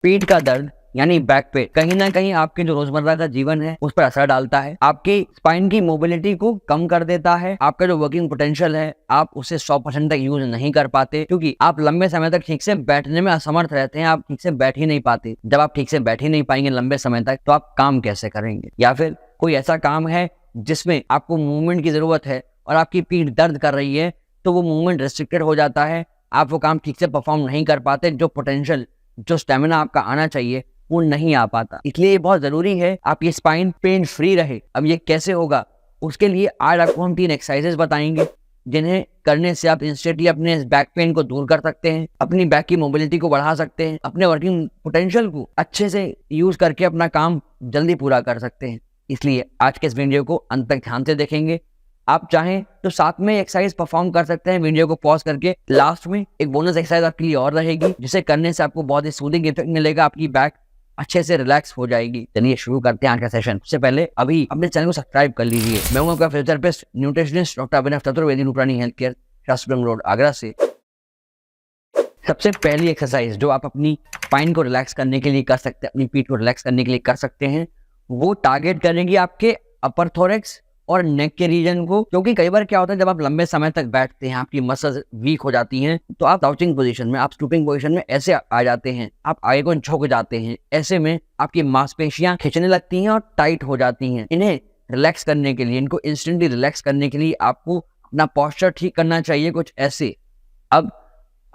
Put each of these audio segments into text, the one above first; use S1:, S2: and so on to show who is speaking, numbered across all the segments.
S1: पीठ का दर्द यानी बैक पेन कहीं ना कहीं आपके जो रोजमर्रा का जीवन है उस पर असर डालता है। आपकी स्पाइन की मोबिलिटी को कम कर देता है। आपका जो वर्किंग पोटेंशियल है आप उसे 100% तक यूज नहीं कर पाते, क्योंकि आप लंबे समय तक ठीक से बैठने में असमर्थ रहते हैं। आप ठीक से बैठ ही नहीं पाते। जब आप ठीक से बैठ ही नहीं पाएंगे लंबे समय तक, तो आप काम कैसे करेंगे? या फिर कोई ऐसा काम है जिसमें आपको मूवमेंट की जरूरत है और आपकी पीठ दर्द कर रही है, तो वो मूवमेंट रेस्ट्रिक्टेड हो जाता है। आप वो काम ठीक से परफॉर्म नहीं कर पाते। जो पोटेंशियल, जो स्टेमिना आपका आना चाहिए वो नहीं आ पाता। इसलिए बहुत जरूरी है आपकी स्पाइन पेन फ्री रहे। अब ये कैसे होगा? उसके लिए आज आपको हम 3 एक्सरसाइजेस बताएंगे जिन्हें करने से आप इंस्टेंटली अपने बैक पेन को दूर कर सकते हैं, अपनी बैक की मोबिलिटी को बढ़ा सकते हैं, अपने वर्किंग पोटेंशियल को अच्छे से यूज करके अपना काम जल्दी पूरा कर सकते हैं। इसलिए आज के इस वीडियो को अंत तक ध्यान से देखेंगे। आप चाहें तो साथ में एक्सरसाइज परफॉर्म कर सकते हैं वीडियो को पॉज करके। लास्ट में एक बोनस एक्सरसाइज आपके लिए और रहेगी, जिसे करने से आपको बहुत ही सूदिंग इफेक्ट मिलेगा। आपकी बैक अच्छे से रिलैक्स हो जाएगी। चलिए शुरू करते हैं आज का सेशन। सबसे पहले अभी अपने चैनल को सब्सक्राइब कर लीजिए। मैं हूं आपका physiotherapist nutritionist doctor Abhinav Chaturvedi, Nuprani health care, Shastram road, Agra से। सबसे पहली एक्सरसाइज जो आप अपनी स्पाइन को रिलैक्स करने के लिए कर सकते हैं, अपनी पीठ को रिलैक्स करने के लिए कर सकते हैं, वो टारगेट करेंगे आपके अपर थोरैक्स और नेक के रीजन को। क्योंकि कई बार क्या होता है, जब आप लंबे समय तक बैठते हैं, आपकी मसल्स वीक हो जाती हैं, तो आप क्राउचिंग पोजीशन में, आप स्टूपिंग पोजीशन में ऐसे आ जाते हैं, आप आगे को झुक जाते हैं। ऐसे में आपकी मांसपेशियां खिंचने लगती हैं और टाइट हो जाती हैं। इन्हें रिलैक्स करने के लिए, इनको इंस्टेंटली रिलैक्स करने के लिए आपको अपना पोस्चर ठीक करना चाहिए, कुछ ऐसे। अब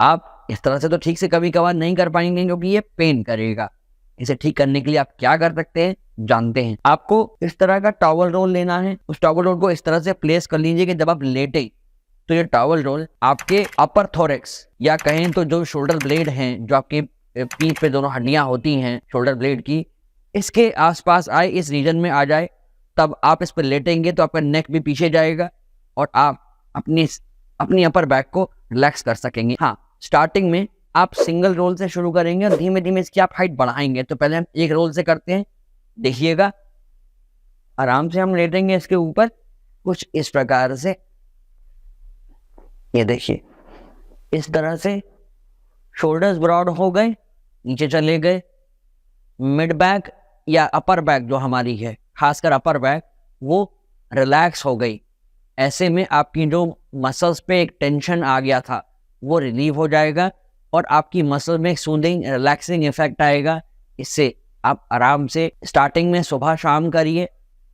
S1: आप इस तरह से तो ठीक से कभी कभार नहीं कर पाएंगे क्योंकि ये पेन करेगा। इसे ठीक करने के लिए आप क्या कर सकते हैं जानते हैं। आपको इस तरह का टॉवल रोल लेना है। उस टॉवल रोल को इस तरह से प्लेस कर लीजिए कि जब आप लेटे तो ये टॉवल रोल आपके अपर थोरैक्स या कहें तो जो शोल्डर ब्लेड हैं, जो आपके पीठ पे दोनों हड्डियां होती हैं शोल्डर ब्लेड की, इसके आसपास आए, इस रीजन में आ जाए। तब आप इस पर लेटेंगे तो आपका नेक भी पीछे जाएगा और आप अपनी अपर बैक को रिलैक्स कर सकेंगे। हाँ, स्टार्टिंग में आप सिंगल रोल से शुरू करेंगे और धीमे धीमे इसकी आप हाइट बढ़ाएंगे। तो पहले हम एक रोल से करते हैं। देखिएगा, आराम से हम लेटेंगे इसके ऊपर कुछ इस प्रकार से। ये देखिए, इस तरह से शोल्डर्स ब्रॉड हो गए, नीचे चले गए। मिड बैक या अपर बैक जो हमारी है, खासकर अपर बैक, वो रिलैक्स हो गई। ऐसे में आपकी जो मसल्स पे एक टेंशन आ गया था वो रिलीव हो जाएगा और आपकी मसल में एक सूदिंग रिलैक्सिंग इफेक्ट आएगा। इससे आप आराम से स्टार्टिंग में सुबह शाम करिए।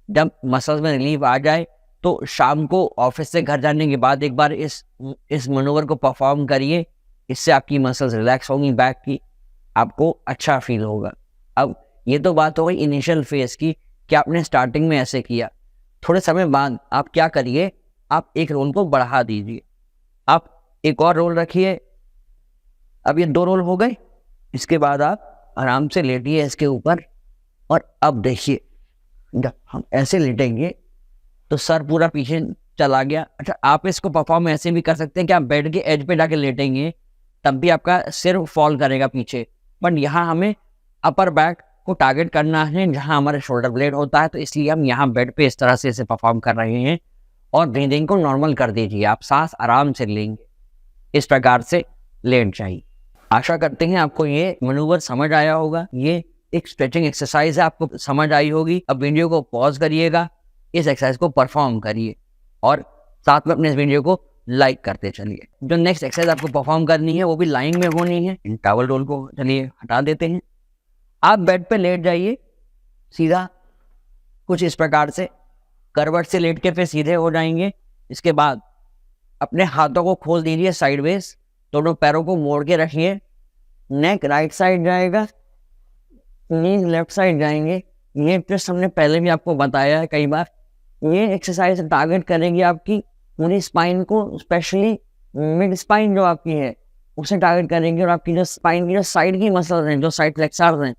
S1: जब मसल्स में रिलीफ आ जाए तो शाम को ऑफिस से घर जाने के बाद एक बार इस मनोवर को परफॉर्म करिए। इससे आपकी मसल्स रिलैक्स होंगी बैक की, आपको अच्छा फील होगा। अब ये तो बात हो गई इनिशियल फेज की कि आपने स्टार्टिंग में ऐसे किया। थोड़े समय बाद आप क्या करिए, आप एक रोल को बढ़ा दीजिए, आप एक और रोल रखिए। अब ये 2 रोल हो गए। इसके बाद आप आराम से लेटिए इसके ऊपर और अब देखिए, जब हम ऐसे लेटेंगे तो सर पूरा पीछे चला गया। अच्छा, आप इसको परफॉर्म ऐसे भी कर सकते हैं कि आप बेड के एज पे जाके लेटेंगे, तब भी आपका सिर फॉल करेगा पीछे। बट यहाँ हमें अपर बैक को टारगेट करना है जहाँ हमारे शोल्डर ब्लेड होता है, तो इसलिए हम यहाँ बेड पे इस तरह से इसे परफॉर्म कर रहे हैं। और ब्रीदिंग को नॉर्मल कर दीजिए, आप सांस आराम से लेंगे, इस प्रकार से लेट जाइए। आशा करते हैं आपको ये मैनूवर समझ आया होगा। ये एक स्ट्रेचिंग एक्सरसाइज है, आपको समझ आई होगी। अब वीडियो को पॉज करिएगा, इस एक्सरसाइज को परफॉर्म करिए और साथ में अपने इस वीडियो को लाइक करते चलिए। जो नेक्स्ट एक्सरसाइज आपको परफॉर्म करनी है वो भी लाइन में होनी है। इन टॉवल रोल को चलिए हटा देते हैं। आप बेड पे लेट जाइए सीधा, कुछ इस प्रकार से करवट से लेट के फिर सीधे हो जाएंगे। इसके बाद अपने हाथों को खोल दीजिए साइडवेज, दोनों पैरों को मोड़ के रखिए। नेक राइट साइड जाएगा, नीज लेफ्ट साइड जाएंगे। ये ट्विस्ट हमने पहले भी आपको बताया है कई बार। ये एक्सरसाइज टारगेट करेगी आपकी पूरी स्पाइन को, स्पेशली मिड स्पाइन जो आपकी है उसे टारगेट करेंगे और आपकी जो स्पाइन की जो साइड की मसल्स हैं, जो साइड फ्लेक्सर्स हैं,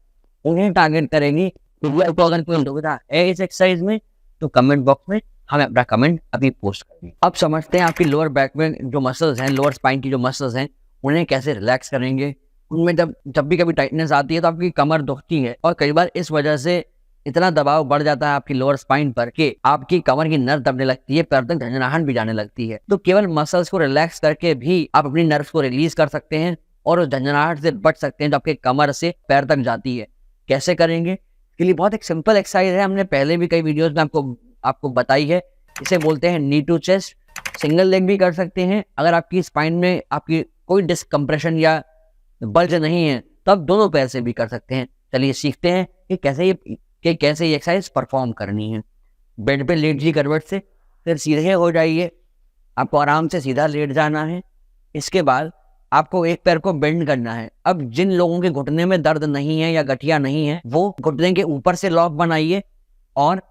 S1: उन्हें टारगेट करेगी। तो अगर कोई दुविधा है इस एक्सरसाइज में तो कमेंट बॉक्स में हमें अपना कमेंट अभी पोस्ट करेंगे। अब समझते हैं आपकी लोअर बैक में जो मसल्स हैं, लोअर स्पाइन की जो मसल्स हैं, उन्हें कैसे रिलैक्स करेंगे। उनमें जब भी कभी टाइटनेस आती है तो आपकी कमर दुखती है और कई बार इस वजह से इतना दबाव बढ़ जाता है आपकी लोअर स्पाइन पर कि आपकी कमर की नर्व दबने लगती है, पैर तक झंझनाहट भी जाने लगती है। तो केवल मसल्स को रिलैक्स करके भी आप अपनी नर्व्स को रिलीज कर सकते हैं और उस झंझनाहट से बच सकते हैं जो आपके कमर से पैर तक जाती है। कैसे करेंगे? इसके लिए बहुत एक सिंपल एक्सरसाइज है, हमने पहले भी कई वीडियोस में आपको बताई है। इसे बोलते हैं नी टू चेस्ट। सिंगल लेग भी कर सकते हैं। अगर आपकी स्पाइन में आपकी कोई डिस्कम्प्रेशन या बल्ज नहीं है तब दोनों पैर से भी कर सकते हैं। चलिए सीखते हैं कि कैसे ये एक्सरसाइज परफॉर्म करनी है। बेड पे लेट जी करवट से, फिर सीधे हो जाइए। आपको आराम से सीधा लेट जाना है। इसके बाद आपको एक पैर को बेंड करना है। अब जिन लोगों के घुटने में दर्द नहीं है या गठिया नहीं है वो घुटने के ऊपर से लॉक बनाइए और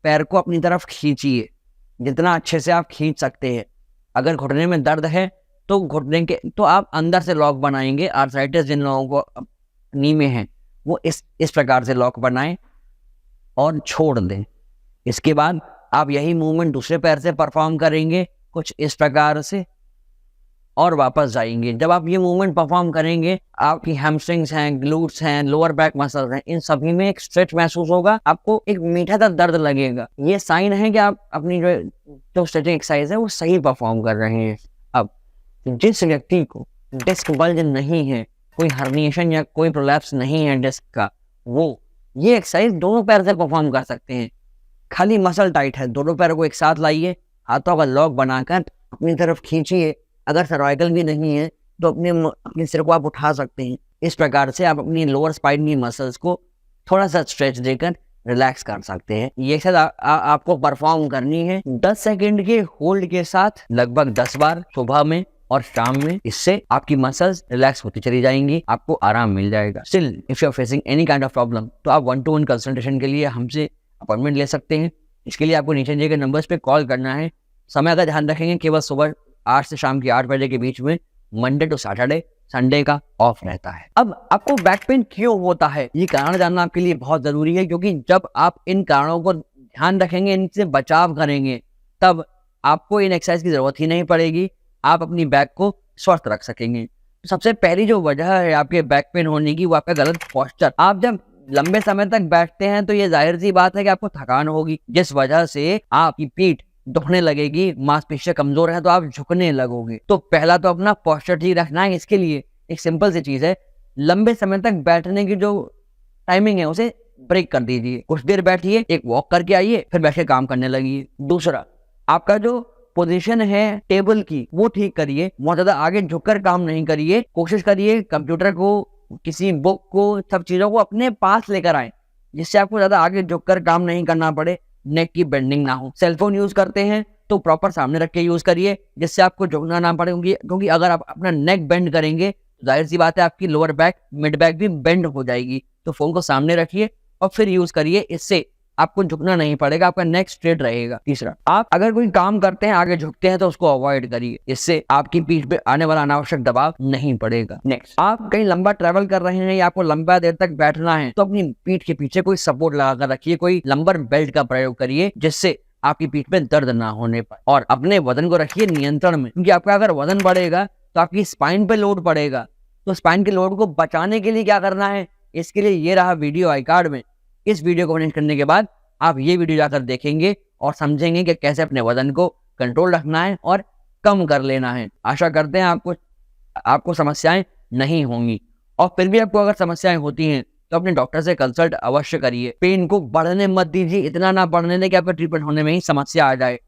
S1: पैर को अपनी तरफ खींचिए जितना अच्छे से आप खींच सकते हैं। अगर घुटने में दर्द है तो आप अंदर से लॉक बनाएंगे। आर्थराइटिस जिन लोगों को नी में है वो इस प्रकार से लॉक बनाएं और छोड़ दें। इसके बाद आप यही मूवमेंट दूसरे पैर से परफॉर्म करेंगे कुछ इस प्रकार से और वापस जाएंगे। जब आप ये मूवमेंट परफॉर्म करेंगे आपकी हैमस्ट्रिंग्स हैं, ग्लूट्स हैं, लोअर बैक मसल्स हैं, इन सभी में एक स्ट्रेच महसूस होगा। आपको एक मीठा सा दर्द लगेगा। ये साइन है कि आप अपनी जो स्ट्रेचिंग एक्सरसाइज है वो सही परफॉर्म कर रहे हैं। अब जिस व्यक्ति को डिस्क बल्ज नहीं है, कोई हर्निएशन या कोई प्रोलैप्स नहीं है डिस्क का, वो ये एक्सरसाइज दोनों पैर से परफॉर्म कर सकते हैं। खाली मसल टाइट है, दोनों पैरों को एक साथ लाइए, हाथों का लॉक बनाकर अपनी तरफ खींचिए। अगर सर्वाइकल भी नहीं है तो अपने सिर को आप उठा सकते हैं। इस प्रकार से आप अपनी लोअर स्पाइन की मसल्स को थोड़ा सा स्ट्रेच देकर रिलैक्स कर सकते हैं। ये एक्सरसाइज आपको परफॉर्म करनी है 10 सेकंड के होल्ड के साथ लगभग 10 बार सुबह में और शाम में। इससे आपकी मसल्स रिलैक्स होती चली जाएंगी, आपको आराम मिल जाएगा। Still if you are facing any kind of problem तो आप 1-to-1 कंसल्टेशन के लिए हमसे अपॉइंटमेंट ले सकते हैं। इसके लिए आपको नीचे दिए गए नंबर्स पे कॉल करना है। समय का ध्यान रखेंगे, केवल सुबह 8 से शाम की 8 बजे के बीच में, मंडे टू सैटरडे, संडे का ऑफ रहता है। अब आपको बैक पेन क्यों होता है ये कारण जानना आपके लिए बहुत जरूरी है, क्योंकि जब आप इन कारणों को ध्यान रखेंगे, इनसे बचाव करेंगे, तब आपको इन एक्सरसाइज की जरूरत ही नहीं पड़ेगी। आप अपनी बैक को स्वस्थ रख सकेंगे। तो सबसे पहली जो वजह है आपके बैक पेन होने की वो आपका गलत पोस्चर। आप जब लंबे समय तक बैठते हैं तो ये जाहिर सी बात है कि आपको थकान होगी, जिस वजह से आपकी पीठ दुखने लगेगी, मांसपेशियां कमजोर है तो आप झुकने लगोगे। तो पहला तो अपना पोस्चर ठीक रखना है। इसके लिए एक सिंपल सी चीज है, लंबे समय तक बैठने की जो टाइमिंग है उसे ब्रेक कर दीजिए। कुछ देर बैठिए, एक वॉक करके आइए, फिर बैठ के काम करने लगिए। दूसरा, आपका जो पोजीशन है टेबल की वो ठीक करिए। बहुत ज्यादा आगे झुककर काम नहीं करिए। कोशिश करिए कंप्यूटर को, किसी बुक को, सब चीजों को अपने पास लेकर आए, जिससे आपको ज्यादा आगे झुककर काम नहीं करना पड़े, नेक की बेंडिंग ना हो। सेलफोन यूज करते हैं तो प्रॉपर सामने रख के यूज करिए, जिससे आपको झुकना ना पड़े, क्योंकि अगर आप अपना नेक बेंड करेंगे तो जाहिर सी बात है आपकी लोअर बैक, मिड बैक भी बेंड हो जाएगी। तो फोन को सामने रखिए और फिर यूज करिए, इससे आपको झुकना नहीं पड़ेगा, आपका नेक स्ट्रेट रहेगा। तीसरा, आप अगर कोई काम करते हैं आगे झुकते हैं तो उसको अवॉइड करिए, इससे आपकी पीठ पे आने वाला अनावश्यक दबाव नहीं पड़ेगा। नेक्स्ट, आप कहीं लंबा ट्रैवल कर रहे हैं या आपको लंबा देर तक बैठना है तो अपनी पीठ के पीछे कोई सपोर्ट लगाकर रखिए, कोई लंबर बेल्ट का प्रयोग करिए, जिससे आपकी पीठ में दर्द ना होने पाए। और अपने वजन को रखिए नियंत्रण में, क्योंकि आपका अगर वजन बढ़ेगा तो आपकी स्पाइन पे लोड पड़ेगा। तो स्पाइन के लोड को बचाने के लिए क्या करना है, इसके लिए ये रहा वीडियो आई कार्ड में। इस वीडियो को फिनिश करने के बाद आप ये वीडियो जाकर देखेंगे और समझेंगे कि कैसे अपने वजन को कंट्रोल रखना है और कम कर लेना है। आशा करते हैं आपको समस्याएं नहीं होंगी, और फिर भी आपको अगर समस्याएं होती हैं तो अपने डॉक्टर से कंसल्ट अवश्य करिए। पेन को बढ़ने मत दीजिए, इतना ना बढ़ने दें कि आपका ट्रीटमेंट होने में ही समस्या आ जाए।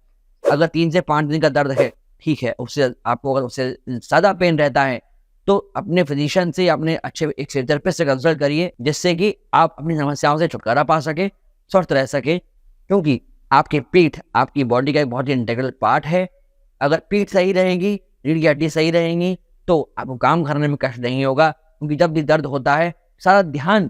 S1: अगर 3 से 5 दिन का दर्द है ठीक है, उससे आपको अगर उससे ज्यादा पेन रहता है तो अपने फिजिशियन से, अपने अच्छे एक फिजियोथेरेपिस्ट से कंसल्ट करिए, जिससे कि आप अपनी समस्याओं से छुटकारा पा सके, स्वस्थ रह सके। क्योंकि आपकी पीठ आपकी बॉडी का एक बहुत ही इंटीग्रल पार्ट है। अगर पीठ सही रहेगी, रीढ़ की हड्डी सही रहेंगी तो आपको काम करने में कष्ट नहीं होगा, क्योंकि जब भी दर्द होता है सारा ध्यान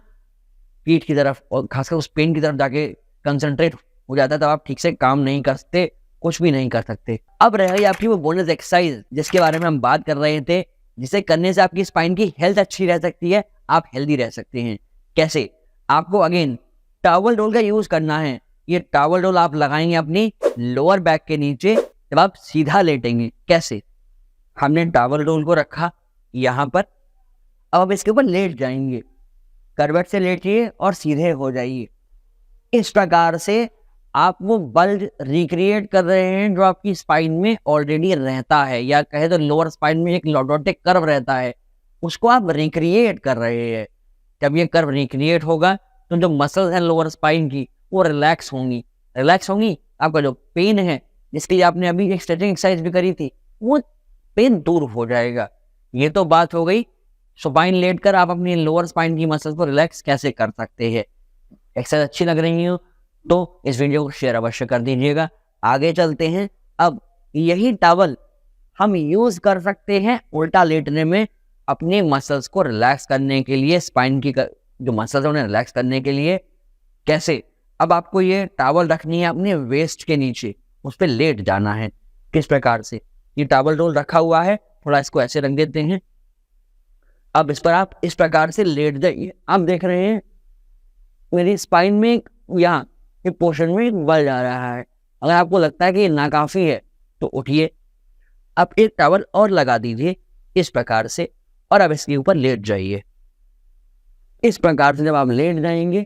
S1: पीठ की तरफ और खासकर उस पेन की तरफ जाके कंसंट्रेट हो जाता है, तब आप ठीक से काम नहीं कर सकते, कुछ भी नहीं कर सकते। अब रह गई आपकी वो बोनस एक्सरसाइज जिसके बारे में हम बात कर रहे थे, जिसे करने से आपकी स्पाइन की हेल्थ अच्छी रह सकती है, आप हेल्दी रह सकते हैं। कैसे? आपको अगेन टॉवल रोल का यूज करना है। ये टॉवल रोल आप लगाएंगे अपनी लोअर बैक के नीचे जब आप सीधा लेटेंगे। कैसे? हमने टॉवल रोल को रखा यहाँ पर, अब आप इसके ऊपर लेट जाएंगे, करवट से लेटिए और सीधे हो जाइए। इस प्रकार से आप वो बल्ज रिक्रिएट कर रहे हैं जो आपकी स्पाइन में ऑलरेडी रहता है, या कहे तो लोअर स्पाइन में एक लॉर्डोटिक कर्व रहता है, उसको आप रिक्रिएट कर रहे हैं। जब ये कर्व रिक्रिएट होगा तो जो मसल्स हैं लोअर स्पाइन की वो रिलैक्स होंगी, आपका जो पेन है जिसके लिए आपने अभी एक स्ट्रेचिंग एक्सरसाइज भी करी थी वो पेन दूर हो जाएगा। ये तो बात हो गई स्पाइन लेट कर आप अपनी लोअर स्पाइन की मसल्स को रिलैक्स कैसे कर सकते हैं। एक्सरसाइज अच्छी लग रही हो तो इस वीडियो को शेयर अवश्य कर दीजिएगा। आगे चलते हैं। अब यही टॉवल हम यूज कर सकते हैं उल्टा लेटने में अपने मसल्स को रिलैक्स करने के लिए, स्पाइन की जो मसल्स है उन्हें रिलैक्स करने के लिए। कैसे? अब आपको ये टॉवल रखनी है अपने वेस्ट के नीचे, उस पर लेट जाना है। किस प्रकार से? ये टॉवल रोल रखा हुआ है, थोड़ा इसको ऐसे रख देते हैं। अब इस पर आप इस प्रकार से लेट जाइए। आप देख रहे हैं मेरी स्पाइन में यहाँ एक पोर्शन में एक बल जा रहा है। अगर आपको लगता है कि ये नाकाफी है तो उठिए, आप एक टॉवल और लगा दीजिए इस प्रकार से और अब इसके ऊपर लेट जाइए। इस प्रकार से जब आप लेट जाएंगे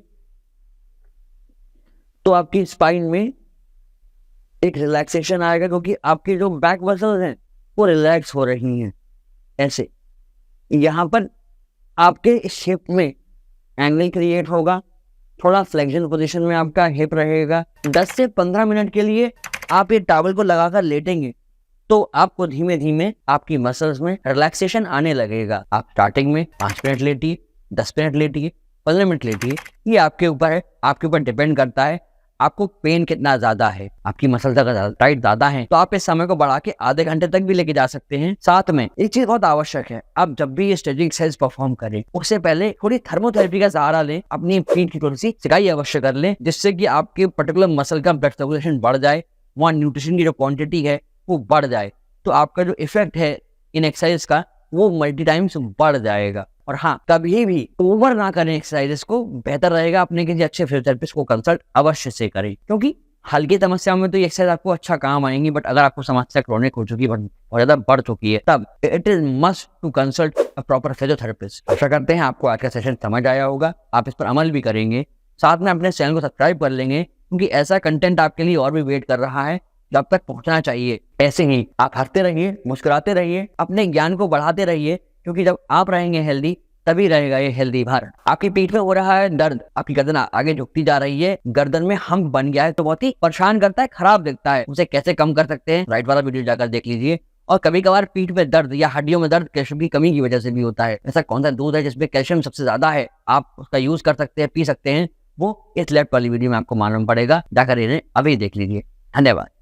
S1: तो आपकी स्पाइन में एक रिलैक्सेशन आएगा, क्योंकि आपकी जो बैक मसल्स हैं वो रिलैक्स हो रही हैं। ऐसे यहाँ पर आपके इस शेप में एंगल क्रिएट होगा, थोड़ा फ्लेक्शन पोजीशन में आपका हिप रहेगा। 10 से 15 मिनट के लिए आप ये टॉवल को लगाकर लेटेंगे तो आपको धीमे धीमे आपकी मसल्स में रिलैक्सेशन आने लगेगा। आप स्टार्टिंग में 5 मिनट लेटिए, 10 मिनट लेटिए, 15 मिनट लेटिए, ये आपके ऊपर है। आपके ऊपर डिपेंड करता है आपको पेन कितना ज्यादा है। आपकी मसल्स अगर टाइट ज्यादा है तो आप इस समय को बढ़ा के आधे घंटे तक भी लेके जा सकते हैं। साथ में एक चीज बहुत आवश्यक है, आप जब भी ये स्ट्रेचिंग एक्सरसाइज परफॉर्म करें उससे पहले थोड़ी थर्मोथेरेपी का सहारा लें, अपनी फीट की थोड़ी सी सिकाई अवश्य कर लें, जिससे कि आपके पर्टिकुलर मसल का ब्लड सर्कुलेशन बढ़ जाए, वहाँ न्यूट्रिशन की जो क्वांटिटी है वो बढ़ जाए, तो आपका जो इफेक्ट है इन एक्सरसाइज का वो मल्टी टाइम्स बढ़ जाएगा। और हाँ, कभी भी ओवर ना करें एक्सरसाइजेस को। बेहतर रहेगा अपने किसी अच्छे फिजियोथेरेपिस्ट को कंसल्ट अवश्य से करें, क्योंकि हल्की समस्याओं में तो ये एक्सरसाइज आपको अच्छा काम आएंगी, बट अगर आपको समस्या क्रोनिक हो चुकी है और ज्यादा बढ़ चुकी है तब it is must to consult a proper physiotherapist. आशा करते हैं आपको आज का सेशन समझ आया होगा, आप इस पर अमल भी करेंगे, साथ में अपने चैनल को सब्सक्राइब कर लेंगे, क्योंकि ऐसा कंटेंट आपके लिए और भी वेट कर रहा है जो आप तक पहुंचना चाहिए। ऐसे ही आप हंसते रहिए, मुस्कुराते रहिए, अपने ज्ञान को बढ़ाते रहिए, क्योंकि जब आप रहेंगे हेल्दी तभी रहेगा ये हेल्दी भारत। आपकी पीठ में हो रहा है दर्द, आपकी गर्दन आगे झुकती जा रही है, गर्दन में हम्प बन गया है तो बहुत ही परेशान करता है, खराब दिखता है, उसे कैसे कम कर सकते हैं राइट वाला वीडियो जाकर देख लीजिए। और कभी कभार पीठ में दर्द या हड्डियों में दर्द कैल्शियम की कमी की वजह से भी होता है। ऐसा कौन सा दूध है जिसमें कैल्शियम सबसे ज्यादा है, आप उसका यूज कर सकते हैं, पी सकते हैं, वो इस लेफ्ट वाली वीडियो में आपको मालूम पड़ेगा, जाकर इन्हें अभी देख लीजिए। धन्यवाद।